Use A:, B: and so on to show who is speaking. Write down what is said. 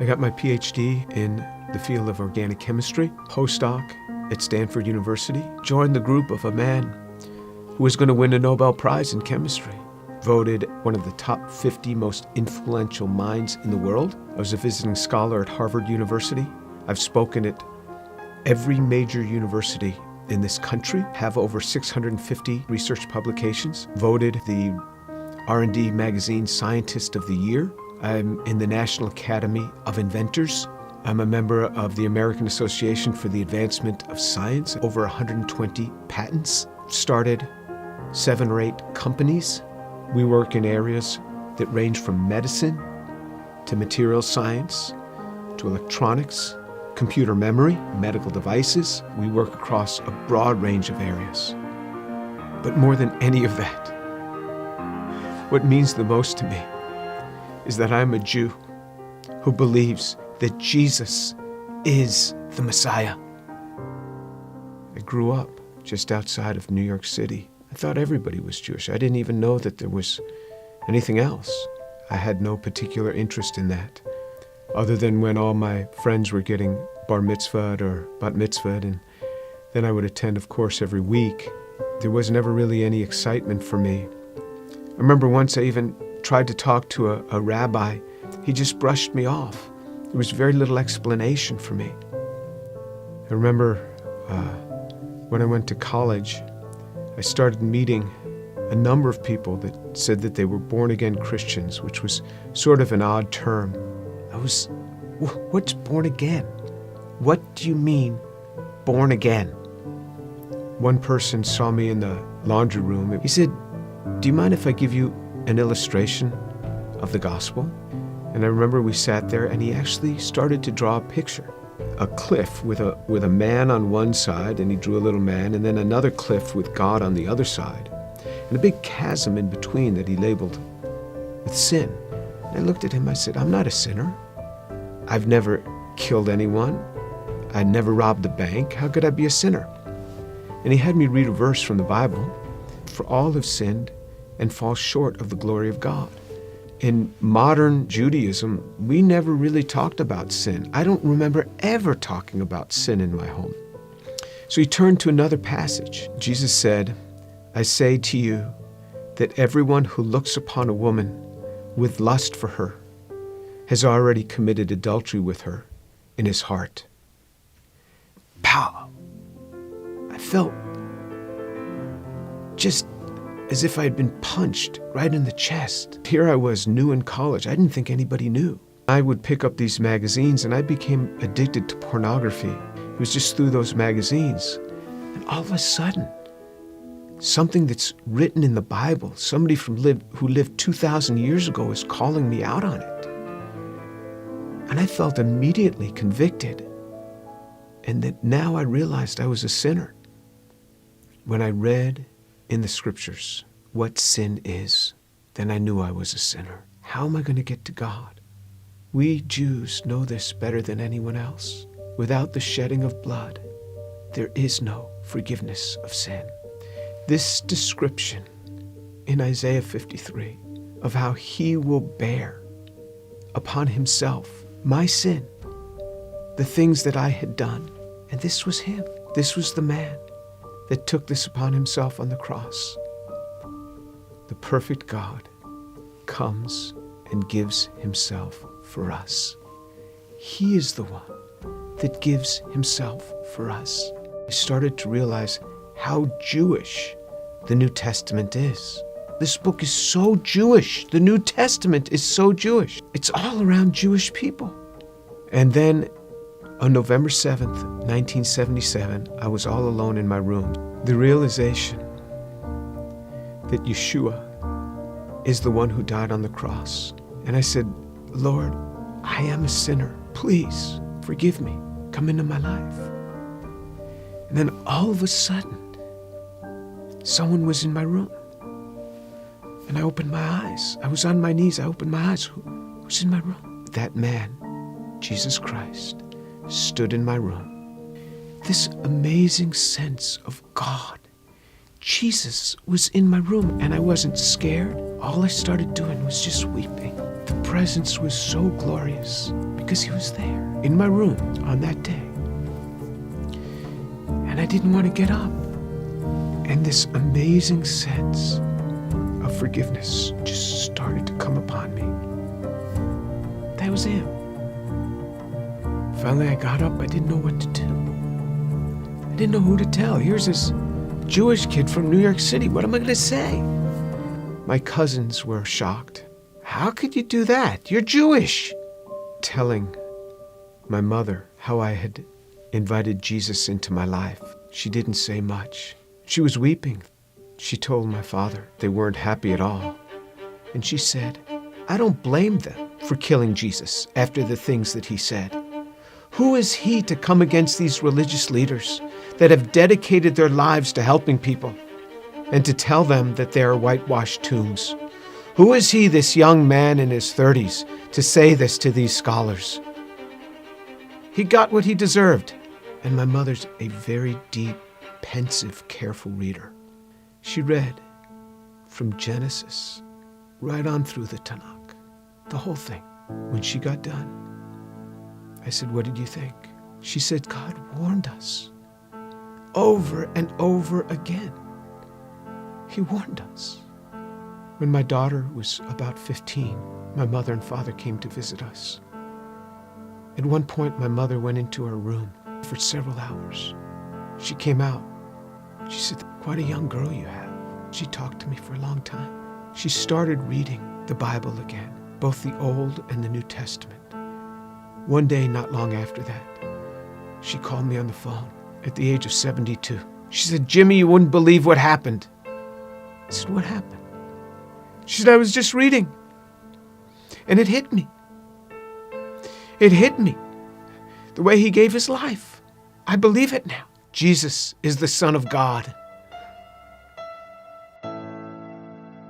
A: I got my PhD in the field of organic chemistry, postdoc at Stanford University, joined the group of a man who was going to win a Nobel Prize in chemistry, voted one of the top 50 most influential minds in the world. I was a visiting scholar at Harvard University. I've spoken at every major university in this country, have over 650 research publications, voted the R&D magazine Scientist of the Year. I'm in the National Academy of Inventors. I'm a member of the American Association for the Advancement of Science, over 120 patents. Started 7 or 8 companies. We work in areas that range from medicine to material science to electronics, computer memory, medical devices. We work across a broad range of areas. But more than any of that, what means the most to me is that I'm a Jew who believes that Jesus is the Messiah. I grew up just outside of New York City. I thought everybody was Jewish. I didn't even know that there was anything else. I had no particular interest in that, other than when all my friends were getting bar mitzvahed or bat mitzvahed, and then I would attend, of course, every week. There was never really any excitement for me. I remember once I even tried to talk to a rabbi. He just brushed me off. There was very little explanation for me. I remember when I went to college, I started meeting a number of people that said that they were born-again Christians, which was sort of an odd term. What's born again? What do you mean, born again? One person saw me in the laundry room. He said, "Do you mind if I give you an illustration of the gospel?" And I remember we sat there and he actually started to draw a picture. A cliff with a man on one side, and he drew a little man, and then another cliff with God on the other side, and a big chasm in between that he labeled with sin. And I looked at him, I said, "I'm not a sinner. I've never killed anyone. I never robbed a bank. How could I be a sinner?" And he had me read a verse from the Bible. "For all have sinned and fall short of the glory of God." In modern Judaism, we never really talked about sin. I don't remember ever talking about sin in my home. So he turned to another passage. Jesus said, "I say to you that everyone who looks upon a woman with lust for her has already committed adultery with her in his heart." Pow! I felt just as if I had been punched right in the chest. Here I was, new in college. I didn't think anybody knew. I would pick up these magazines and I became addicted to pornography. It was just through those magazines. And all of a sudden, something that's written in the Bible, somebody who lived 2,000 years ago is calling me out on it. And I felt immediately convicted. And that now I realized I was a sinner. When I read in the scriptures what sin is, then I knew I was a sinner. How am I going to get to God? We Jews know this better than anyone else. Without the shedding of blood, there is no forgiveness of sin. This description in Isaiah 53 of how he will bear upon himself my sin, the things that I had done, and this was him. This was the man that took this upon himself on the cross. The perfect God comes and gives himself for us. He is the one that gives himself for us. I started to realize how Jewish the New Testament is. This book is so Jewish. The New Testament is so Jewish. It's all around Jewish people. And then on November 7th, 1977, I was all alone in my room. The realization that Yeshua is the one who died on the cross. And I said, "Lord, I am a sinner. Please forgive me. Come into my life." And then all of a sudden, someone was in my room. And I opened my eyes. I was on my knees. I opened my eyes. Who's in my room? That man, Jesus Christ, stood in my room. This amazing sense of God. Jesus was in my room and I wasn't scared. All I started doing was just weeping. The presence was so glorious because he was there in my room on that day. And I didn't want to get up. And this amazing sense of forgiveness just started to come upon me. That was him. Finally, I got up. I didn't know what to do. I didn't know who to tell. Here's this Jewish kid from New York City. What am I going to say? My cousins were shocked. How could you do that? You're Jewish. Telling my mother how I had invited Jesus into my life. She didn't say much. She was weeping. She told my father they weren't happy at all. And she said, I don't blame them for killing Jesus after the things that he said. Who is he to come against these religious leaders that have dedicated their lives to helping people and to tell them that they are whitewashed tombs? Who is he, this young man in his 30s, to say this to these scholars? He got what he deserved. And my mother's a very deep, pensive, careful reader. She read from Genesis right on through the Tanakh, the whole thing. When she got done, I said, what did you think? She said, God warned us over and over again. He warned us. When my daughter was about 15, my mother and father came to visit us. At one point, my mother went into her room for several hours. She came out. She said, quite a young girl you have. She talked to me for a long time. She started reading the Bible again, both the Old and the New Testament. One day, not long after that, she called me on the phone at the age of 72. She said, Jimmy, you wouldn't believe what happened. I said, what happened? She said, I was just reading. And it hit me. It hit me. The way he gave his life. I believe it now. Jesus is the Son of God.